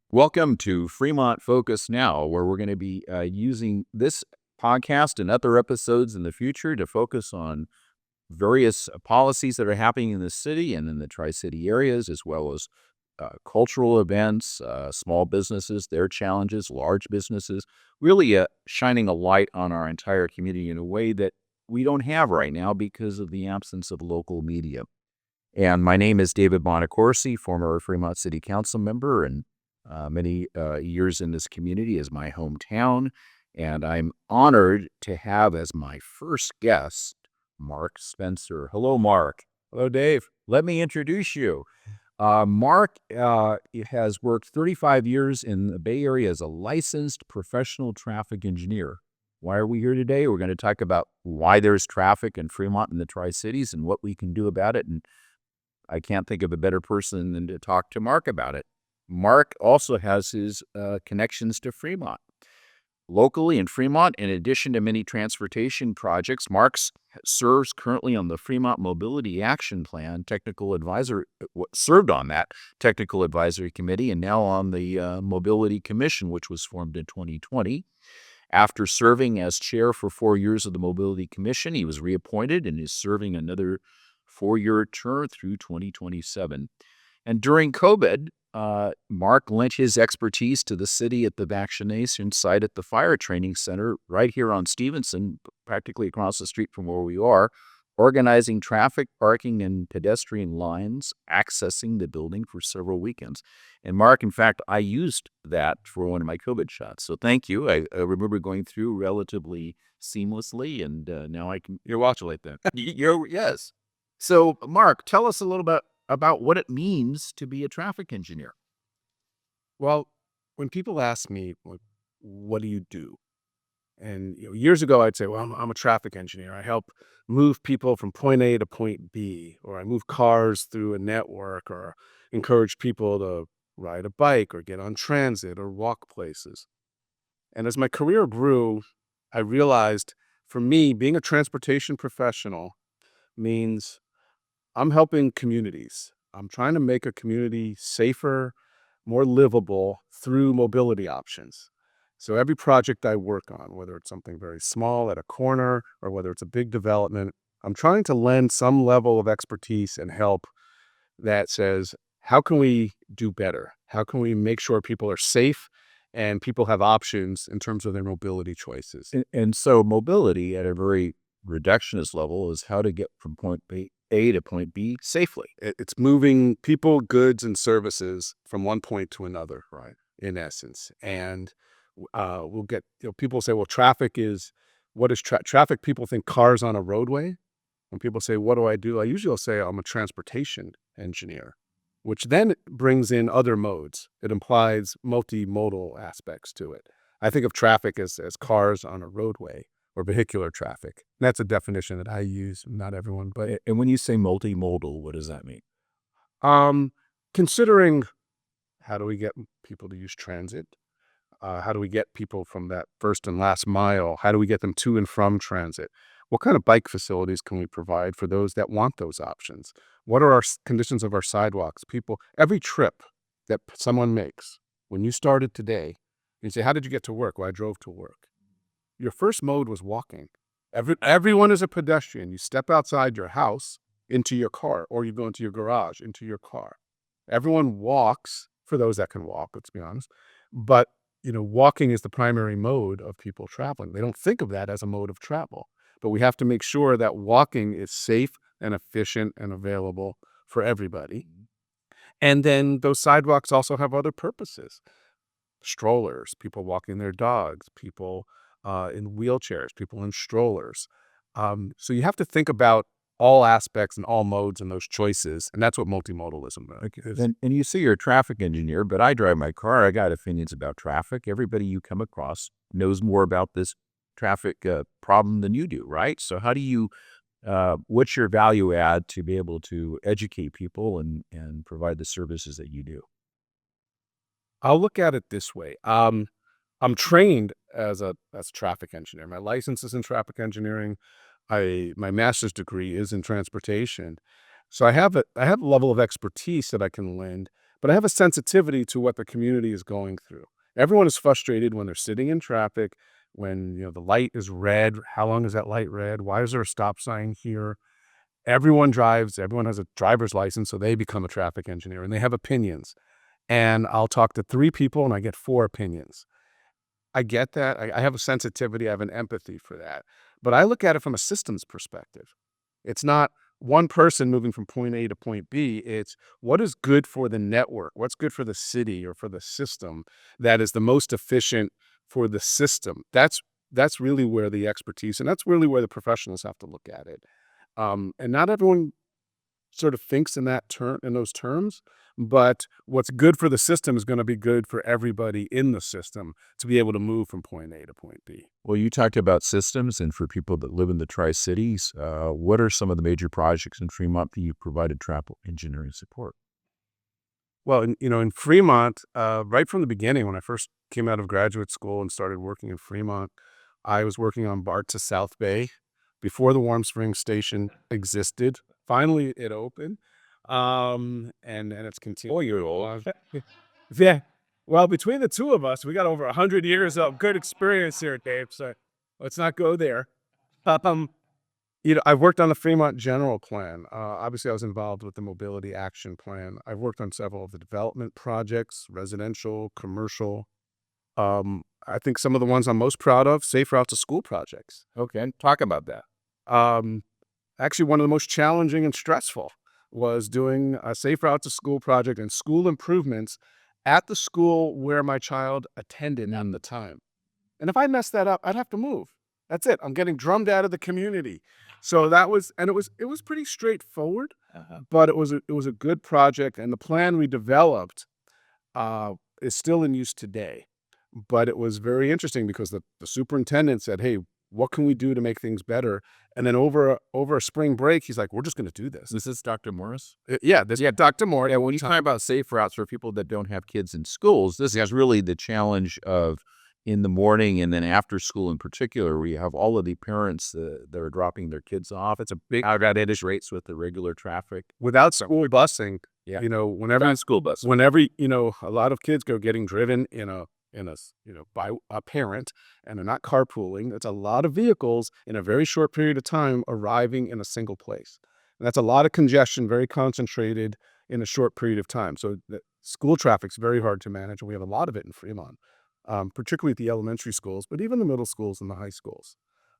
Welcome to Fremont Focus Now, where we're going to be using this podcast and other episodes in the future to focus on various policies that are happening in the city and in the Tri-City areas, as well as cultural events, small businesses, their challenges, large businesses, really shining a light on our entire community in a way that we don't have right now because of the absence of local media. And my name is David Bonacorsi, former Fremont City Council member and many years in this community as my hometown. And I'm honored to have as my first guest, Mark Spencer. Hello, Mark. Hello, Dave. Let me introduce you. Mark has worked 35 years in the Bay Area as a licensed professional traffic engineer. Why are we here today? We're going to talk about why there's traffic in Fremont and the Tri-Cities and what we can do about it. And I can't think of a better person than to talk to Mark about it. Mark also has his connections to Fremont. Locally in Fremont, in addition to many transportation projects, Mark serves currently on the Fremont Mobility Action Plan technical advisor, served on that technical advisory committee, and now on the Mobility Commission, which was formed in 2020. After serving as chair for 4 years of the Mobility Commission, he was reappointed and is serving another 4-year term through 2027. And during COVID, Mark lent his expertise to the city at the vaccination site at the Fire Training Center right here on Stevenson, practically across the street from where we are, organizing traffic, parking, and pedestrian lines, accessing the building for several weekends. And Mark, in fact, I used that for one of my COVID shots. So thank you. I remember going through relatively seamlessly, and now I can You're then. Yes. So, Mark, tell us a little bit about what it means to be a traffic engineer. Well, when people ask me, like, what do you do? And years ago, I'd say, well, I'm a traffic engineer. I help move people from point A to point B, or I move cars through a network, or encourage people to ride a bike, or get on transit, or walk places. And as my career grew, I realized for me, being a transportation professional means I'm helping communities. I'm trying to make a community safer, more livable through mobility options. So every project I work on, whether it's something very small at a corner or whether it's a big development, I'm trying to lend some level of expertise and help that says, how can we do better? How can we make sure people are safe and people have options in terms of their mobility choices? And so mobility at a very reductionist level is how to get from point A to point B safely. It's moving people, goods, and services from one point to another, right? In essence. And we'll get, people say, well, traffic is, what is traffic? People think cars on a roadway. When people say, what do? I usually will say I'm a transportation engineer, which then brings in other modes. It implies multimodal aspects to it. I think of traffic as cars on a roadway or vehicular traffic. And that's a definition that I use, not everyone, but And when you say multimodal, what does that mean? Considering how do we get people to use transit? How do we get people from that first and last mile? How do we get them to and from transit? What kind of bike facilities can we provide for those that want those options? What are our conditions of our sidewalks? Every trip that someone makes, when you started today, you say, how did you get to work? Well, I drove to work. Your first mode was walking. Everyone is a pedestrian. You step outside your house into your car, or you go into your garage into your car. Everyone walks, for those that can walk, let's be honest. But, walking is the primary mode of people traveling. They don't think of that as a mode of travel. But we have to make sure that walking is safe and efficient and available for everybody. And then those sidewalks also have other purposes. Strollers, people walking their dogs, people in wheelchairs, people in strollers. So you have to think about all aspects and all modes and those choices. And that's what multimodalism is. And you say you're a traffic engineer, but I drive my car. I got opinions about traffic. Everybody you come across knows more about this traffic problem than you do, right? So how do you, what's your value add to be able to educate people and provide the services that you do? I'll look at it this way. I'm trained as a traffic engineer. My license is in traffic engineering. My master's degree is in transportation. So I have a level of expertise that I can lend, but I have a sensitivity to what the community is going through. Everyone is frustrated when they're sitting in traffic, when the light is red. How long is that light red? Why is there a stop sign here? Everyone drives, everyone has a driver's license, so they become a traffic engineer and they have opinions. And I'll talk to 3 people and I get 4 opinions. I get that. I have a sensitivity, I have an empathy for that. But I look at it from a systems perspective. It's not one person moving from point A to point B. It's what is good for the network, what's good for the city or for the system that is the most efficient for the system. That's really where the expertise and that's really where the professionals have to look at it. And not everyone sort of thinks in those terms, but what's good for the system is going to be good for everybody in the system to be able to move from point A to point B. Well, you talked about systems, and for people that live in the Tri-Cities, what are some of the major projects in Fremont that you provided traffic engineering support? Well, in Fremont, right from the beginning, when I first came out of graduate school and started working in Fremont, I was working on BART to South Bay before the Warm Springs station existed. Finally, it opened, and it's continued. Oh, you're old. Yeah. Well, between the two of us, we got over 100 years of good experience here, Dave. So let's not go there. Um, I've worked on the Fremont General Plan. Obviously, I was involved with the Mobility Action Plan. I've worked on several of the development projects, residential, commercial. I think some of the ones I'm most proud of, safe route to school projects. Okay, talk about that. Um, Actually, one of the most challenging and stressful was doing a safe route to school project and school improvements at the school where my child attended at the time. And if I messed that up, I'd have to move. That's it. I'm getting drummed out of the community. So it was pretty straightforward, but it was a good project, and the plan we developed is still in use today. But it was very interesting because the superintendent said, "Hey, what can we do to make things better?" And then over a spring break, he's like, "We're just going to do this." This is Dr. Morris? Yeah, this Dr. Moore. Yeah, when you talk about safe routes for people that don't have kids in schools, this is really the challenge of in the morning and then after school in particular, where you have all of the parents that are dropping their kids off. It's a big outdated rates with the regular traffic. Without school busing, Yeah. whenever School bus. a lot of kids go getting driven by a parent and they're not carpooling. It's a lot of vehicles in a very short period of time arriving in a single place. And that's a lot of congestion, very concentrated in a short period of time. So the school traffic's very hard to manage, and we have a lot of it in Fremont, particularly at the elementary schools, but even the middle schools and the high schools.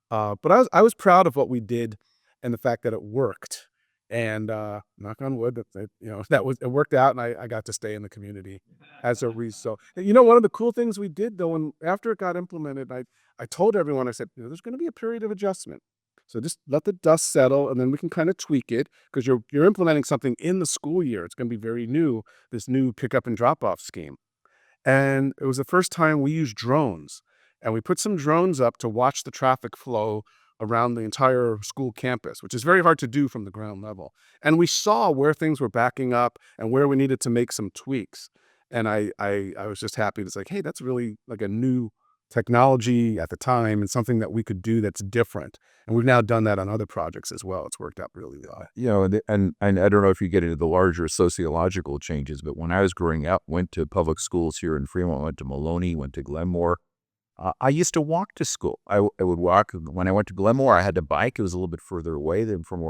But I was proud of what we did and the fact that it worked. And knock on wood, it worked out, and I got to stay in the community as a result. One of the cool things we did though, and after it got implemented, I told everyone, I said, there's going to be a period of adjustment. So just let the dust settle, and then we can kind of tweak it because you're implementing something in the school year. It's going to be very new, this new pickup and drop off scheme. And it was the first time we used drones. And we put some drones up to watch the traffic flow around the entire school campus, which is very hard to do from the ground level. And we saw where things were backing up and where we needed to make some tweaks. And I was just happy. It's like, hey, that's really like a new technology at the time and something that we could do that's different. And we've now done that on other projects as well. It's worked out really well. And I don't know if you get into the larger sociological changes, but when I was growing up, went to public schools here in Fremont, went to Maloney, went to Glenmore. I used to walk to school. I would walk. When I went to Glenmore, I had to bike. It was a little bit further away than from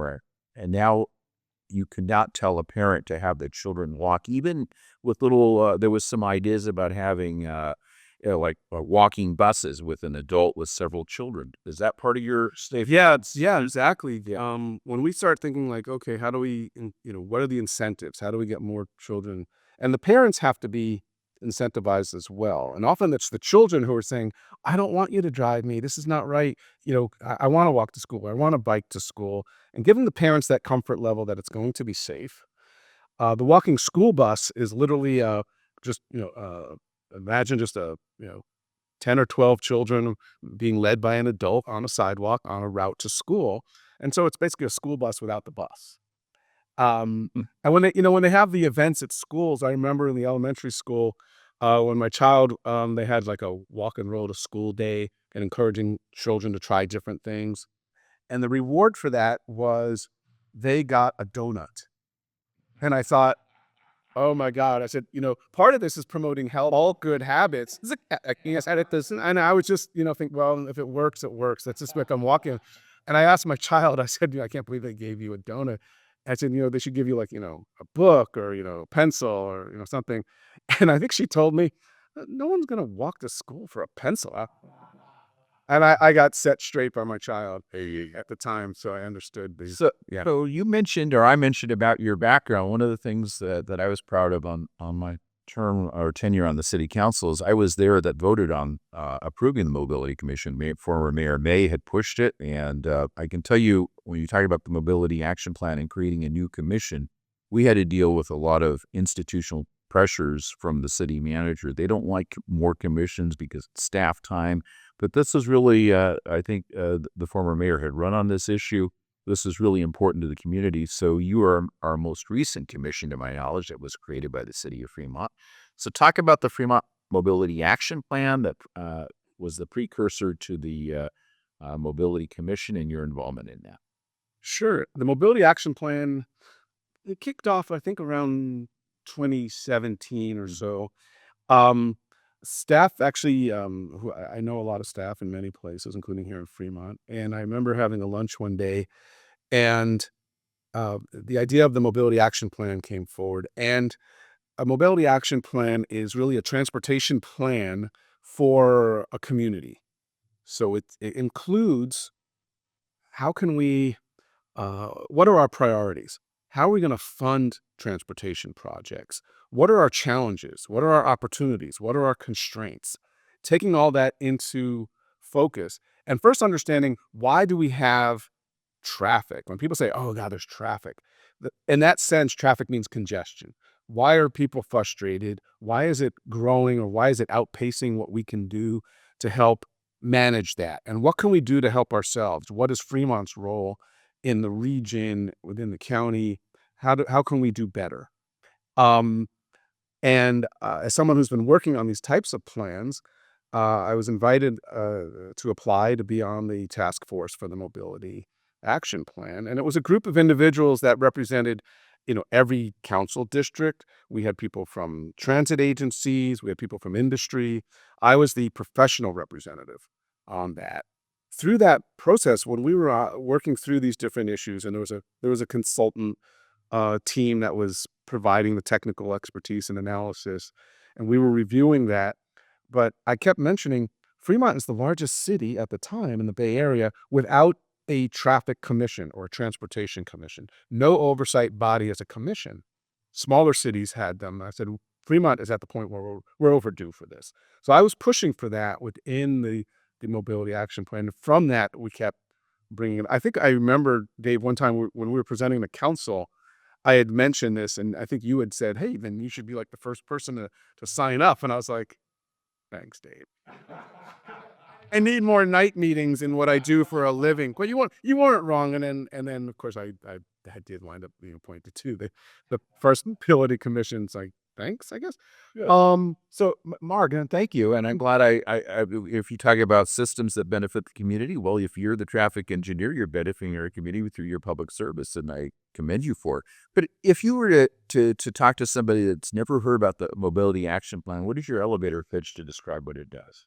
and now you could not tell a parent to have their children walk, even with little, there was some ideas about having, walking buses with an adult with several children. Is that part of your safe? Yeah, exactly. When we start thinking like, okay, how do we, what are the incentives? How do we get more children? And the parents have to be incentivized as well. And often it's the children who are saying, I don't want you to drive me. This is not right. I want to walk to school. I want to bike to school. And giving the parents that comfort level that it's going to be safe. The walking school bus is literally just, imagine just 10 or 12 children being led by an adult on a sidewalk on a route to school. And so it's basically a school bus without the bus. And when they have the events at schools, I remember in the elementary school, when my child, they had like a walk and roll to school day and encouraging children to try different things. And the reward for that was they got a donut. And I thought, Oh my God. I said, part of this is promoting health, all good habits. It's like, yes, edit this. And I was just, think, well, if it works, it works. That's just like I'm walking. And I asked my child, I said, I can't believe they gave you a donut. I said, they should give you like, a book or, a pencil or, something. And I think she told me, no one's going to walk to school for a pencil. And I got set straight by my child at the time. So I understood the, So, yeah. so you mentioned, or I mentioned about your background. One of the things that I was proud of on my term or tenure on the city council is I was there that voted on approving the Mobility Commission. Former Mayor May had pushed it, and I can tell you when you talk about the Mobility Action Plan and creating a new commission, we had to deal with a lot of institutional pressures from the city manager. They don't like more commissions because it's staff time. But this is really, I think the former mayor had run on this issue. This is really important to the community. So you are our most recent commission, to my knowledge, that was created by the city of Fremont. So talk about the Fremont Mobility Action Plan that was the precursor to the Mobility Commission and your involvement in that. Sure. The Mobility Action Plan, it kicked off, I think, around 2017 or so. Um, Staff actually, who I know a lot of staff in many places, including here in Fremont. And I remember having a lunch one day, and the idea of the Mobility Action Plan came forward. And a Mobility Action Plan is really a transportation plan for a community. So it includes how can we what are our priorities? How are we going to fund transportation projects? What are our challenges? What are our opportunities? What are our constraints? Taking all that into focus and first understanding, why do we have traffic? When people say, oh God, there's traffic, in that sense, traffic means congestion. Why are people frustrated? Why is it growing, or why is it outpacing what we can do to help manage that? And what can we do to help ourselves? What is Fremont's role in the region, within the county? How can we do better? Um, as someone who's been working on these types of plans, I was invited to apply to be on the task force for the Mobility Action Plan, and it was a group of individuals that represented, every council district. We had people from transit agencies, we had people from industry. I was the professional representative on that. Through that process, when we were working through these different issues, and there was a consultant team that was providing the technical expertise and analysis, and we were reviewing that. But I kept mentioning Fremont is the largest city at the time in the Bay Area without a traffic commission or a transportation commission. No oversight body as a commission. Smaller cities had them. I said, Fremont is at the point where we're overdue for this. So I was pushing for that within the Mobility Action Plan. And from that, we kept bringing it. I think I remember, Dave, one time when we were presenting the council, I had mentioned this, and I think you had said, hey, then you should be like the first person to sign up. And I was like, thanks, Dave. I need more night meetings in what I do for a living. But you weren't wrong. And then of course I did wind up being appointed too. The first Mobility Commission's like, thanks, I guess. Yeah. So Mark, and thank you. And I'm glad if you talk about systems that benefit the community, well, if you're the traffic engineer, you're benefiting your community through your public service, and I commend you for it. But if you were to talk to somebody that's never heard about the Mobility Action Plan, what is your elevator pitch to describe what it does?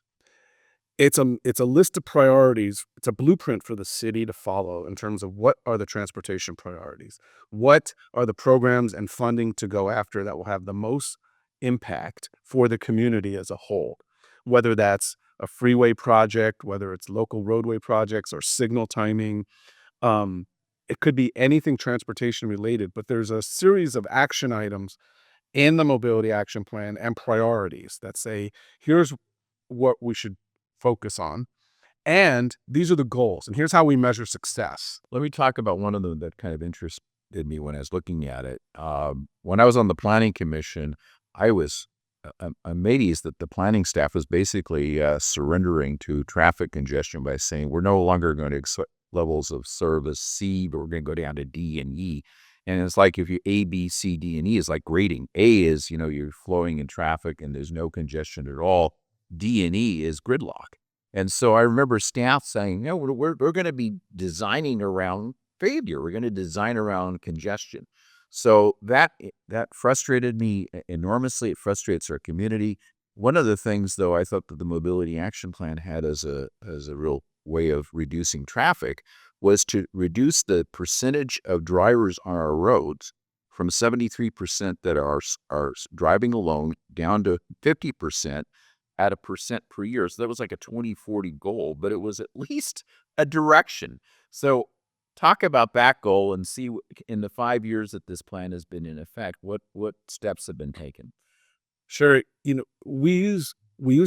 It's a list of priorities. It's a blueprint for the city to follow in terms of what are the transportation priorities. What are the programs and funding to go after that will have the most impact for the community as a whole? Whether that's a freeway project, whether it's local roadway projects or signal timing. Um, it could be anything transportation related, but there's a series of action items in the Mobility Action Plan and priorities that say, here's what we should focus on. And these are the goals. And here's how we measure success. Let me talk about one of them that kind of interested me when I was looking at it. When I was on the Planning Commission, I was amazed that the planning staff was basically surrendering to traffic congestion by saying, we're no longer going to accept levels of service C, but we're going to go down to D and E. And it's like if you A, B, C, D, and E is like grading. A is, you're flowing in traffic and there's no congestion at all. D and E is gridlock. And so I remember staff saying, no, we're going to be designing around failure. We're going to design around congestion. So that frustrated me enormously. It frustrates our community. One of the things, though, I thought that the Mobility Action Plan had as a real way of reducing traffic was to reduce the percentage of drivers on our roads from 73% that are driving alone down to 50% at a percent per year. So that was like a 2040 goal, but it was at least a direction. So talk about that goal and see in the 5 years that this plan has been in effect, what steps have been taken. Sure. We use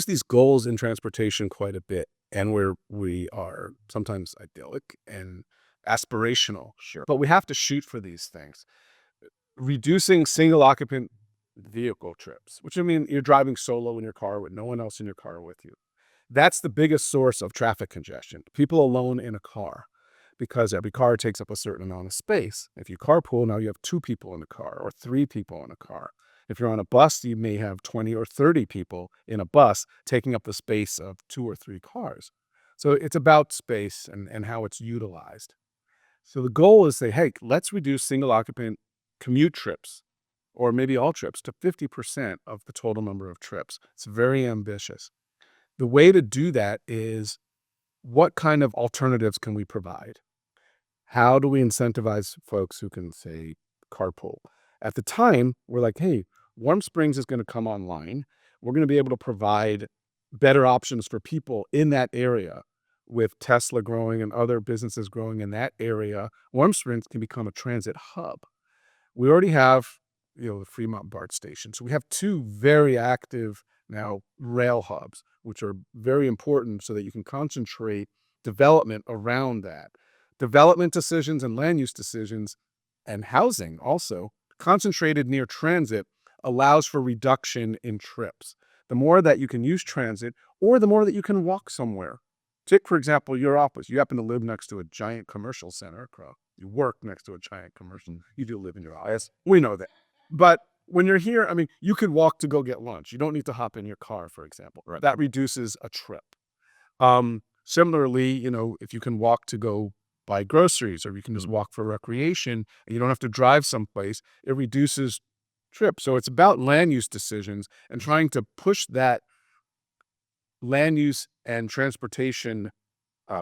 these goals in transportation quite a bit, and we are sometimes idyllic and aspirational, Sure. but we have to shoot for these things. Reducing single occupant vehicle trips, which I mean, you're driving solo in your car with no one else in your car with you. That's the biggest source of traffic congestion. People alone in a car, because every car takes up a certain amount of space. If you carpool, now you have 2 people in a car or 3 people in a car. If you're on a bus, you may have 20 or 30 people in a bus taking up the space of 2 or 3 cars. So it's about space and how it's utilized. So the goal is say, hey, let's reduce single occupant commute trips or maybe all trips to 50% of the total number of trips. It's very ambitious. The way to do that is, what kind of alternatives can we provide? How do we incentivize folks who can, say, carpool? At the time, we're like, hey, Warm Springs is going to come online. We're going to be able to provide better options for people in that area. With Tesla growing and other businesses growing in that area, Warm Springs can become a transit hub. We already have, the Fremont BART station. So we have 2 very active now rail hubs, which are very important so that you can concentrate development around that. Development decisions and land use decisions and housing also concentrated near transit allows for reduction in trips. The more that you can use transit, or the more that you can walk somewhere. Take, for example, your office. You happen to live next to a giant commercial center. You work next to a giant commercial. You do live in your office. We know that. But when you're here, I mean, you could walk to go get lunch. You don't need to hop in your car, for example. Right. That reduces a trip. Similarly, if you can walk to go buy groceries, or you can just walk for recreation and you don't have to drive someplace, it reduces trips. So it's about land use decisions and trying to push that land use and transportation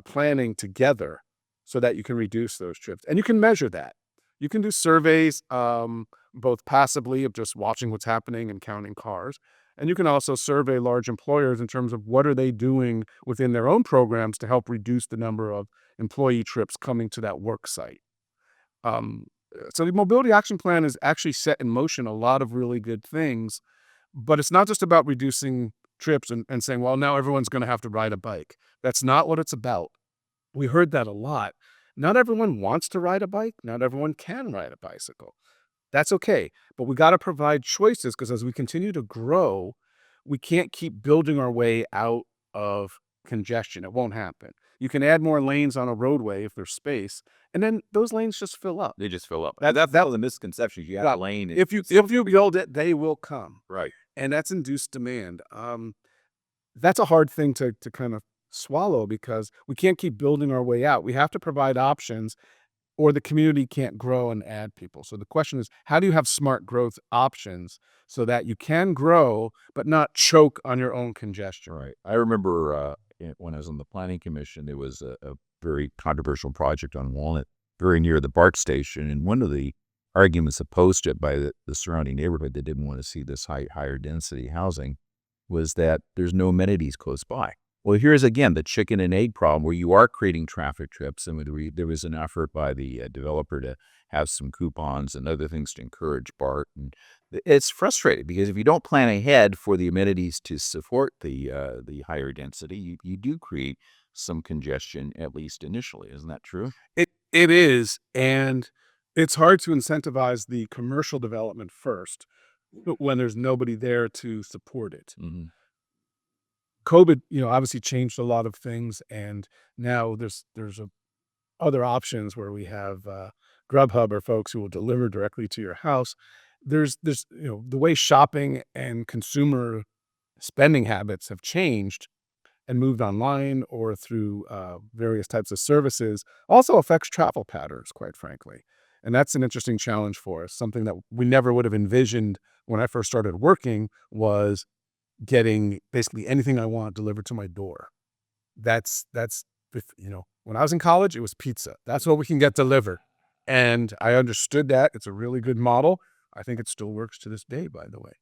planning together so that you can reduce those trips. And you can measure that. You can do surveys, both passively of just watching what's happening and counting cars. And you can also survey large employers in terms of what are they doing within their own programs to help reduce the number of employee trips coming to that work site. Um, so the Mobility Action Plan has actually set in motion a lot of really good things, but it's not just about reducing trips and saying, well, now everyone's going to have to ride a bike. That's not what it's about. We heard that a lot. Not everyone wants to ride a bike. Not everyone can ride a bicycle. That's okay. But we got to provide choices, because as we continue to grow, we can't keep building our way out of congestion. It won't happen. You can add more lanes on a roadway if there's space, and then those lanes just fill up. They just fill up. That- That's that- all the misconceptions. You have Yeah. a lane. If you build it, they will come. Right. And that's induced demand. That's a hard thing to kind of swallow, because we can't keep building our way out. We have to provide options, or the community can't grow and add people. So the question is, how do you have smart growth options so that you can grow but not choke on your own congestion? Right. I remember when I was on the planning commission, there was a very controversial project on Walnut, very near the BART station. And one of the arguments opposed to it by the surrounding neighborhood that didn't want to see this higher density housing was that there's no amenities close by. Well, here's again the chicken and egg problem, where you are creating traffic trips. And there was an effort by the developer to have some coupons and other things to encourage BART. And it's frustrating, because if you don't plan ahead for the amenities to support the higher density, you do create some congestion, at least initially. Isn't that true? It is, and it's hard to incentivize the commercial development first when there's nobody there to support it. Mm-hmm. COVID, obviously changed a lot of things, and now there's other options where we have Grubhub, or folks who will deliver directly to your house. There's the way shopping and consumer spending habits have changed and moved online or through various types of services also affects travel patterns, quite frankly. And that's an interesting challenge for us. Something that we never would have envisioned when I first started working was getting basically anything I want delivered to my door. That's when I was in college, it was pizza. That's what we can get delivered. And I understood that. It's a really good model. I think it still works to this day, by the way.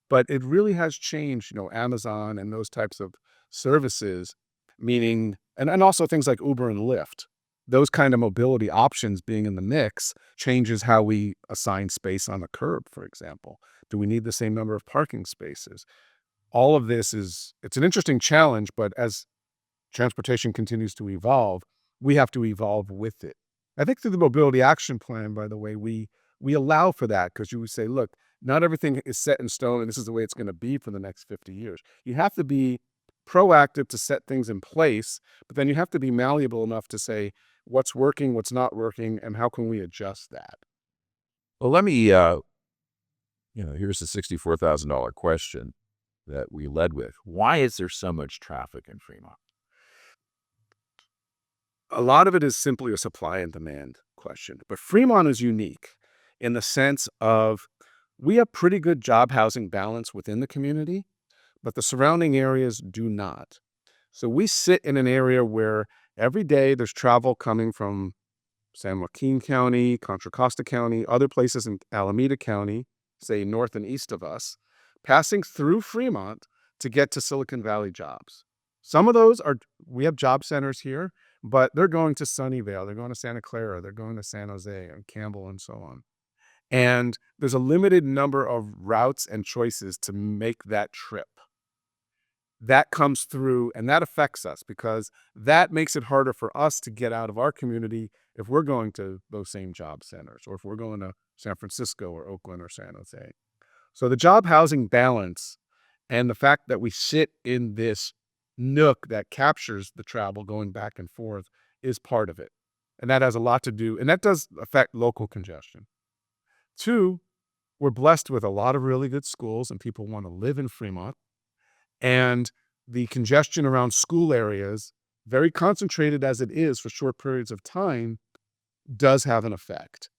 But it really has changed, Amazon and those types of services, meaning and also things like Uber and Lyft. Those kind of mobility options being in the mix changes how we assign space on the curb, for example. Do we need the same number of parking spaces? All of this it's an interesting challenge, but as transportation continues to evolve, we have to evolve with it. I think through the Mobility Action Plan, by the way, we allow for that because you would say, look, not everything is set in stone and this is the way it's going to be for the next 50 years. You have to be proactive to set things in place, but then you have to be malleable enough to say what's working, what's not working, and how can we adjust that? Well, let me, here's a $64,000 question that we led with. Why is there so much traffic in Fremont? A lot of it is simply a supply and demand question, but Fremont is unique in the sense of we have pretty good job housing balance within the community, but the surrounding areas do not. So we sit in an area where every day there's travel coming from San Joaquin County, Contra Costa County, other places in Alameda County, say north and east of us, passing through Fremont to get to Silicon Valley jobs. Some of those we have job centers here, but they're going to Sunnyvale, they're going to Santa Clara, they're going to San Jose and Campbell and so on. And there's a limited number of routes and choices to make that trip. That comes through and that affects us because that makes it harder for us to get out of our community if we're going to those same job centers or if we're going to San Francisco or Oakland or San Jose. So the job housing balance and the fact that we sit in this nook that captures the travel going back and forth is part of it. And that has a lot to do, and that does affect local congestion. Two, we're blessed with a lot of really good schools and people want to live in Fremont. And the congestion around school areas, very concentrated as it is for short periods of time, does have an effect.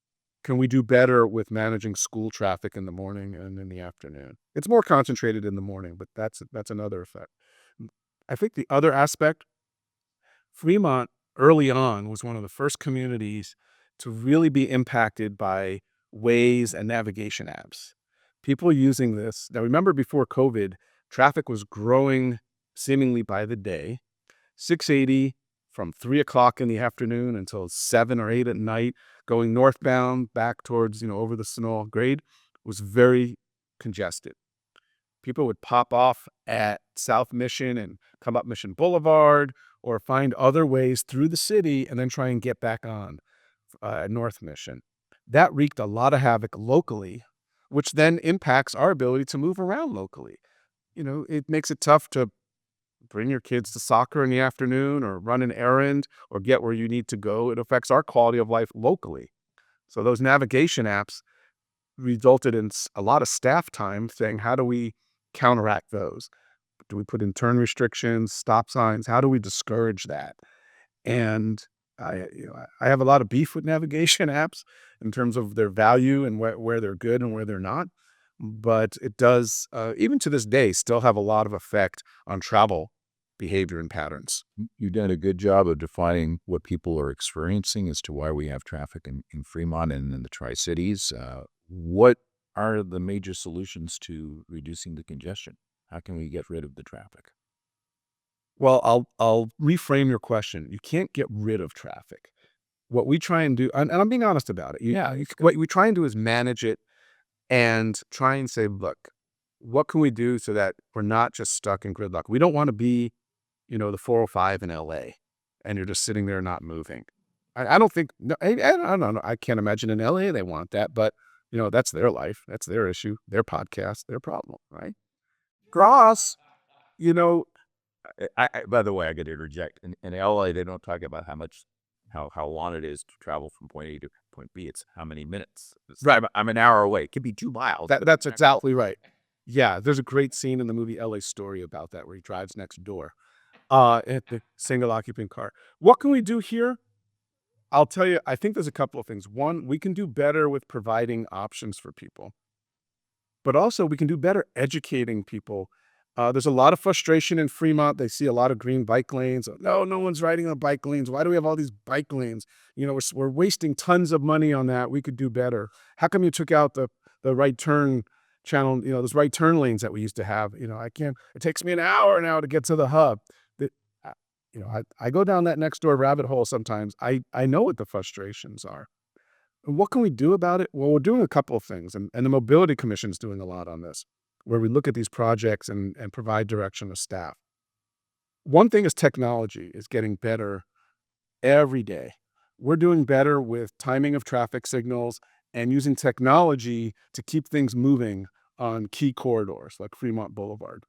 Can we do better with managing school traffic in the morning and in the afternoon? It's more concentrated in the morning, but that's another effect. I think the other aspect, Fremont early on was one of the first communities to really be impacted by Waze and navigation apps. People using this. Now, remember before COVID, traffic was growing seemingly by the day. 680 from 3 o'clock in the afternoon until 7 or 8 at night, going northbound back towards, over the Sunol grade was very congested. People would pop off at South Mission and come up Mission Boulevard or find other ways through the city and then try and get back on North Mission. That wreaked a lot of havoc locally, which then impacts our ability to move around locally. It makes it tough to bring your kids to soccer in the afternoon or run an errand or get where you need to go. It affects our quality of life locally. So those navigation apps resulted in a lot of staff time saying, how do we counteract those? Do we put in turn restrictions, stop signs? How do we discourage that? And I have a lot of beef with navigation apps in terms of their value and where they're good and where they're not. But it does, even to this day, still have a lot of effect on travel behavior and patterns. You've done a good job of defining what people are experiencing as to why we have traffic in Fremont and in the Tri-Cities. What are the major solutions to reducing the congestion? How can we get rid of the traffic? Well, I'll reframe your question. You can't get rid of traffic. What we try and do, and I'm being honest about it. What we try and do is manage it and try and say, look, what can we do so that we're not just stuck in gridlock? We don't want to be, the 405 in LA and you're just sitting there not moving. I don't think, no, I don't know. I can't imagine in LA they want that, but that's their life. That's their issue, their podcast, their problem, right? Gross, you know, By the way, I got to interject. In LA, they don't talk about how long it is to travel from point A to point B. It's how many minutes. right. I'm an hour away. It could be 2 miles. That's exactly right. Yeah, there's a great scene in the movie LA Story about that where he drives next door at the single occupant car. What can we do here? I'll tell you, I think there's a couple of things. One, we can do better with providing options for people, but also we can do better educating people. There's a lot of frustration in Fremont. They see a lot of green bike lanes. No, no one's riding on bike lanes. Why do we have all these bike lanes? We're wasting tons of money on that. We could do better. How come you took out the right turn channel? Those right turn lanes that we used to have. I can't. It takes me an hour now to get to the hub. That, I go down that next door rabbit hole sometimes. I know what the frustrations are. What can we do about it? Well, we're doing a couple of things, and the Mobility Commission's doing a lot on this, where we look at these projects and provide direction to staff. One thing is technology is getting better every day. We're doing better with timing of traffic signals and using technology to keep things moving on key corridors like Fremont Boulevard.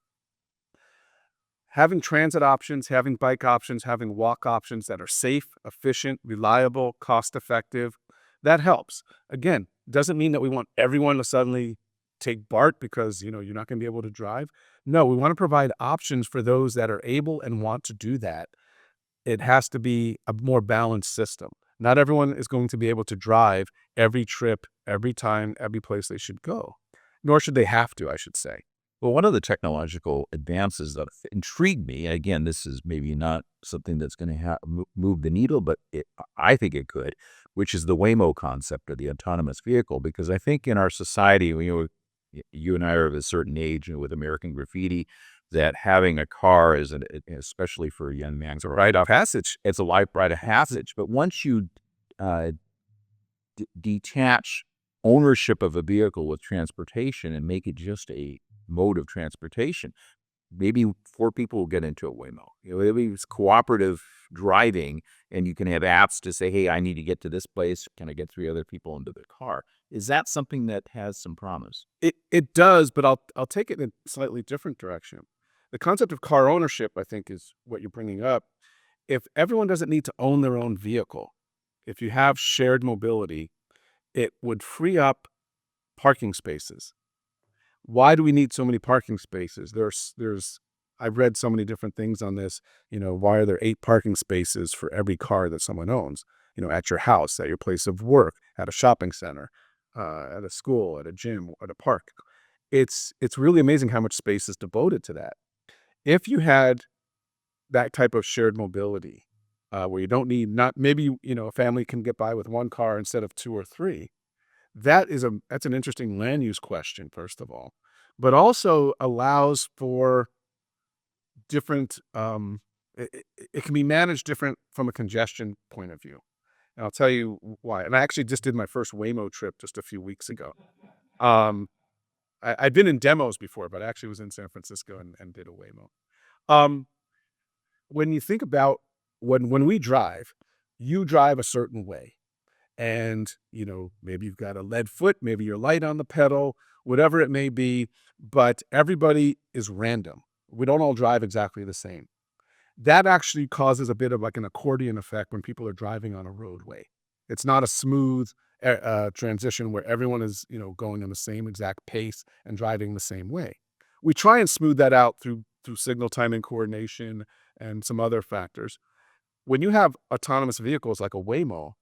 Having transit options, having bike options, having walk options that are safe, efficient, reliable, cost-effective, that helps. Again, doesn't mean that we want everyone to suddenly take BART because, you're not going to be able to drive. No, we want to provide options for those that are able and want to do that. It has to be a more balanced system. Not everyone is going to be able to drive every trip, every time, every place they should go. Nor should they have to, I should say. Well, one of the technological advances that intrigued me, again, this is maybe not something that's going to move the needle, but I think it could, which is the Waymo concept of the autonomous vehicle. Because I think in our society, you and I are of a certain age, with American Graffiti, that having a car is, especially for a young man, it's a rite of passage. It's a life rite of passage. But once you uh, detach ownership of a vehicle with transportation and make it just a mode of transportation, maybe 4 people will get into a Waymo. Maybe it's cooperative driving, and you can have apps to say, hey, I need to get to this place. Can I get 3 other people into the car? Is that something that has some promise? It does, but I'll take it in a slightly different direction. The concept of car ownership, I think, is what you're bringing up. If everyone doesn't need to own their own vehicle, if you have shared mobility, it would free up parking spaces. Why do we need so many parking spaces? I've read so many different things on this. Why are there 8 parking spaces for every car that someone owns? At your house, at your place of work, at a shopping center, at a school, at a gym, at a park. It's really amazing how much space is devoted to that. If you had that type of shared mobility, where you don't need, not maybe a family can get by with 1 car instead of 2 or 3. That's an interesting land use question, first of all, but also allows for different. It can be managed different from a congestion point of view, and I'll tell you why. And I actually just did my first Waymo trip just a few weeks ago. Um, I'd been in demos before, but I actually was in San Francisco and did a Waymo. Um, when you think about when we drive, you drive a certain way. And, maybe you've got a lead foot, maybe you're light on the pedal, whatever it may be, but everybody is random. We don't all drive exactly the same. That actually causes a bit of like an accordion effect when people are driving on a roadway. It's not a smooth transition where everyone is, going on the same exact pace and driving the same way. We try and smooth that out through signal timing coordination and some other factors. When you have autonomous vehicles like a Waymo,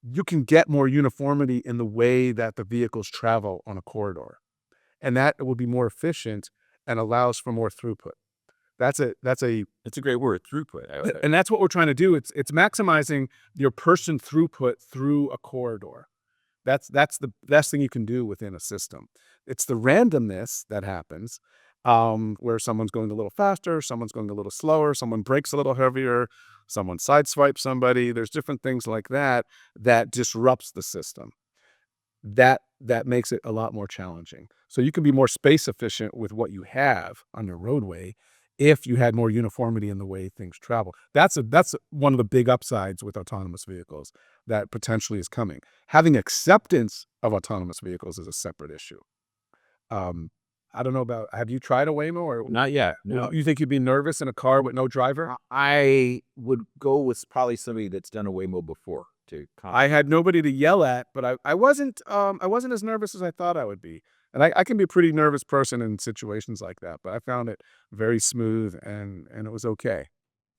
you can get more uniformity in the way that the vehicles travel on a corridor, and that will be more efficient and allows for more throughput. That's a It's a great word, throughput. and that's what we're trying to do. It's maximizing your person throughput through a corridor. That's the best thing you can do within a system. It's the randomness that happens, where someone's going a little faster, someone's going a little slower, someone brakes a little heavier, someone sideswipes somebody. There's different things like that that disrupts the system. That makes it a lot more challenging. So you can be more space efficient with what you have on your roadway if you had more uniformity in the way things travel. That's one of the big upsides with autonomous vehicles that potentially is coming. Having acceptance of autonomous vehicles is a separate issue. I don't know about, have you tried a Waymo, or Not yet. No. you think you'd be nervous in a car with no driver? I would go with probably somebody that's done a Waymo before to I had nobody to yell at, but I wasn't as nervous as I thought I would be. And I can be a pretty nervous person in situations like that, but I found it very smooth and it was okay.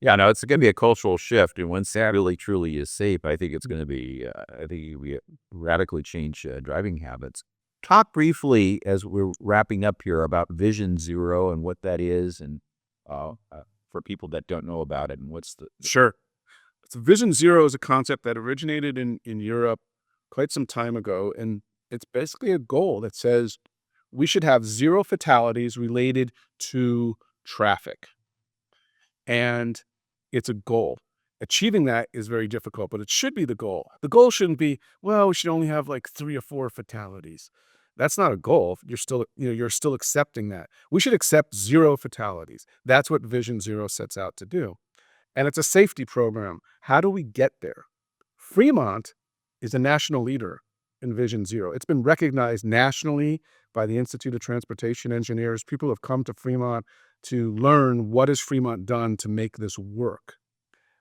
Yeah, no, it's going to be a cultural shift, and once it Yeah. really truly is safe, I think it's going to be, I think we radically change driving habits. Talk briefly as we're wrapping up here about Vision Zero and what that is, and for people that don't know about it, and what's the Sure. So Vision Zero is a concept that originated in Europe quite some time ago, and it's basically a goal that says we should have zero fatalities related to traffic. And it's a goal. Achieving that is very difficult, but it should be the goal. The goal shouldn't be, well, we should only have like 3 or 4 fatalities. That's not a goal. You're still accepting that. We should accept 0 fatalities. That's what Vision Zero sets out to do. And it's a safety program. How do we get there? Fremont is a national leader in Vision Zero. It's been recognized nationally by the Institute of Transportation Engineers. People have come to Fremont to learn what has Fremont done to make this work.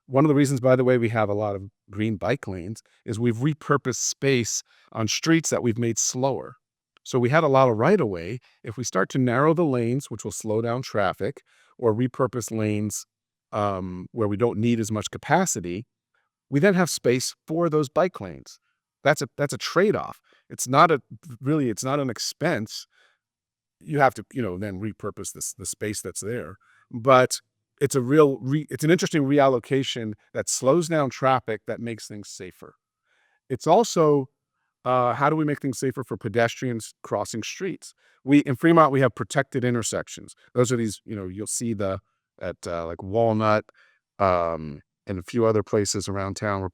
One of the reasons, by the way, we have a lot of green bike lanes is we've repurposed space on streets that we've made slower. So we had a lot of right of way. If we start to narrow the lanes, which will slow down traffic, or repurpose lanes where we don't need as much capacity, we then have space for those bike lanes. That's a trade-off. It's not a really it's not an expense. You have to, then repurpose the space that's there. But it's an interesting reallocation that slows down traffic that makes things safer. It's also how do we make things safer for pedestrians crossing streets? We in Fremont we have protected intersections. Those are these, you'll see the at like Walnut, and a few other places around town.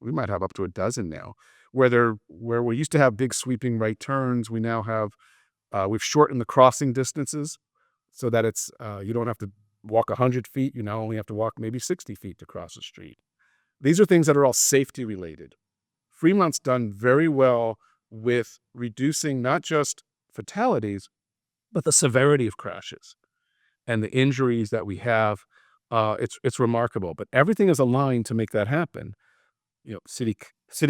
We might have up to a dozen now, where we used to have big sweeping right turns. We now have we've shortened the crossing distances so that it's you don't have to walk 100 feet. You now only have to walk maybe 60 feet to cross the street. These are things that are all safety related. Fremont's done very well with reducing not just fatalities, but the severity of crashes and the injuries that we have. It's remarkable, but everything is aligned to make that happen. City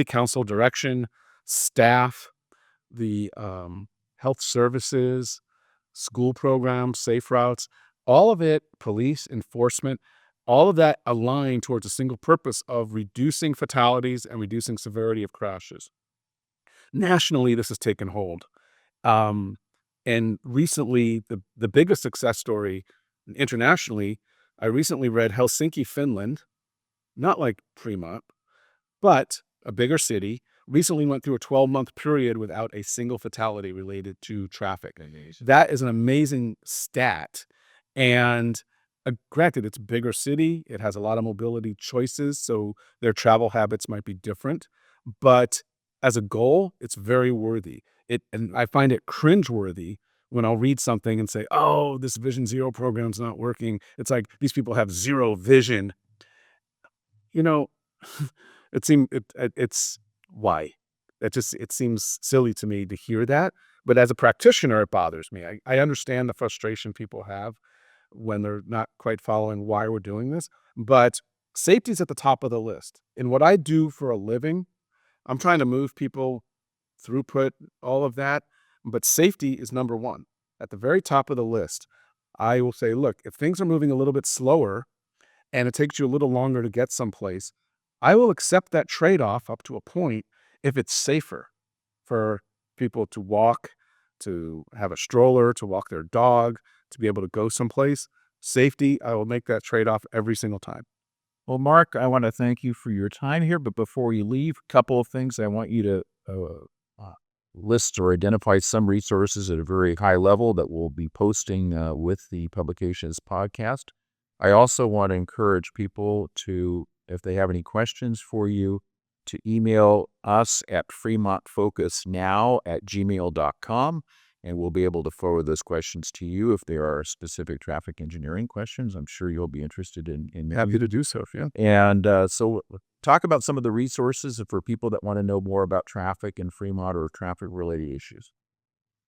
council direction, staff, the health services, school programs, safe routes, all of it, police enforcement, all of that align towards a single purpose of reducing fatalities and reducing severity of crashes. Nationally, this has taken hold. Um, and recently, the biggest success story internationally, I recently read Helsinki, Finland, not like Fremont, but a bigger city, recently went through a 12-month period without a single fatality related to traffic. Amazing. That is an amazing stat. And granted, it's a bigger city. It has a lot of mobility choices, so their travel habits might be different. But as a goal, it's very worthy. And I find it cringeworthy when I'll read something and say, "Oh, this Vision Zero program's not working." It's like these people have zero vision. You know, it's why? It seems silly to me to hear that, but as a practitioner, it bothers me. I understand the frustration people have when they're not quite following why we're doing this, but safety is at the top of the list. In what I do for a living, I'm trying to move people, throughput, all of that, but safety is number 1. At the very top of the list, I will say, "Look, if things are moving a little bit slower and it takes you a little longer to get someplace, I will accept that trade-off up to a point if it's safer for people to walk, to have a stroller, to walk their dog, to be able to go someplace. Safety, I will make that trade-off every single time." Well, Mark, I want to thank you for your time here, but before you leave, a couple of things I want you to list or identify some resources at a very high level that we'll be posting with the publications podcast. I also want to encourage people to, if they have any questions for you, to email us at fremontfocusnow@gmail.com, and we'll be able to forward those questions to you if there are specific traffic engineering questions. I'm sure you'll be interested in Happy to do so, yeah. and so talk about some of the resources for people that want to know more about traffic in Fremont or traffic-related issues.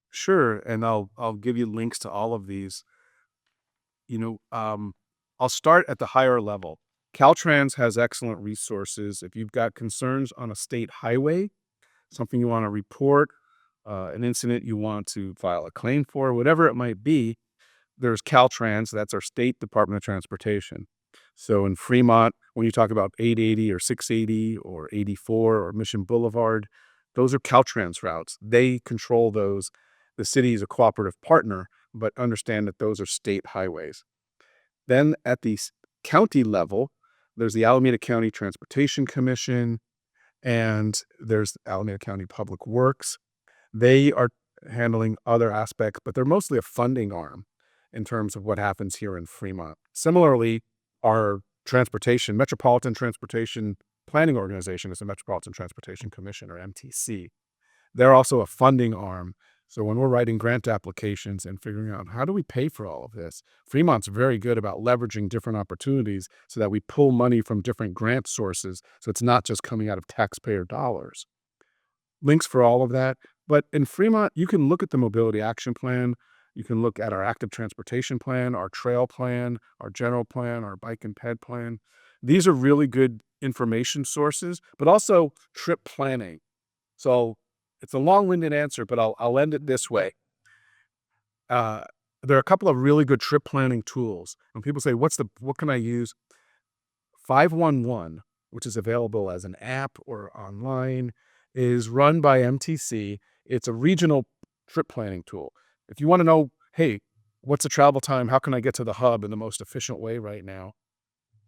Sure, and I'll give you links to all of these. You know, I'll start at the higher level. Caltrans has excellent resources. If you've got concerns on a state highway, something you want to report, an incident you want to file a claim for, whatever it might be, there's Caltrans, that's our state Department of Transportation. So in Fremont, when you talk about 880 or 680 or 84 or Mission Boulevard, those are Caltrans routes. They control those. The city is a cooperative partner, but understand that those are state highways. Then at the county level, there's the Alameda County Transportation Commission, and there's Alameda County Public Works. They are handling other aspects, but they're mostly a funding arm in terms of what happens here in Fremont. Similarly, our Metropolitan Transportation Planning Organization is the Metropolitan Transportation Commission, or MTC. They're also a funding arm. So when we're writing grant applications and figuring out how do we pay for all of this, Fremont's very good about leveraging different opportunities so that we pull money from different grant sources. So it's not just coming out of taxpayer dollars. Links for all of that. But in Fremont, you can look at the Mobility Action Plan. You can look at our active transportation plan, our trail plan, our general plan, our bike and ped plan. These are really good information sources, but also trip planning. So it's a long-winded answer, but I'll end it this way. There are a couple of really good trip planning tools. When people say, what can I use? 511, which is available as an app or online, is run by MTC. It's a regional trip planning tool. If you want to know, hey, what's the travel time? How can I get to the hub in the most efficient way right now?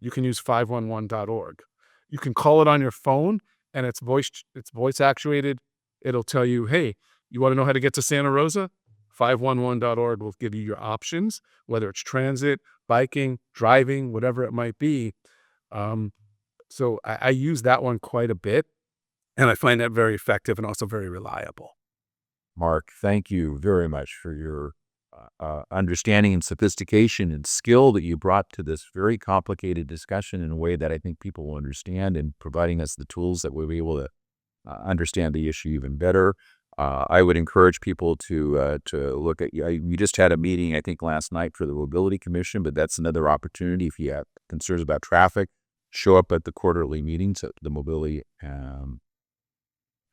You can use 511.org. You can call it on your phone, and it's voice actuated. It'll tell you, hey, you want to know how to get to Santa Rosa? 511.org will give you your options, whether it's transit, biking, driving, whatever it might be. So I use that one quite a bit, and I find that very effective and also very reliable. Mark, thank you very much for your understanding and sophistication and skill that you brought to this very complicated discussion in a way that I think people will understand, and providing us the tools that we'll be able to understand the issue even better. I would encourage people to look at. We just had a meeting, I think, last night for the Mobility Commission, but that's another opportunity. If you have concerns about traffic, show up at the quarterly meetings that the Mobility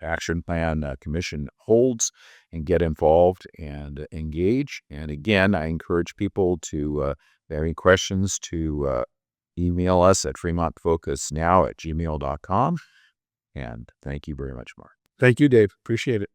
Action Plan Commission holds, and get involved and engage. And again, I encourage people to, if they have any questions, to email us at fremontfocusnow@gmail.com. And thank you very much, Mark. Thank you, Dave. Appreciate it.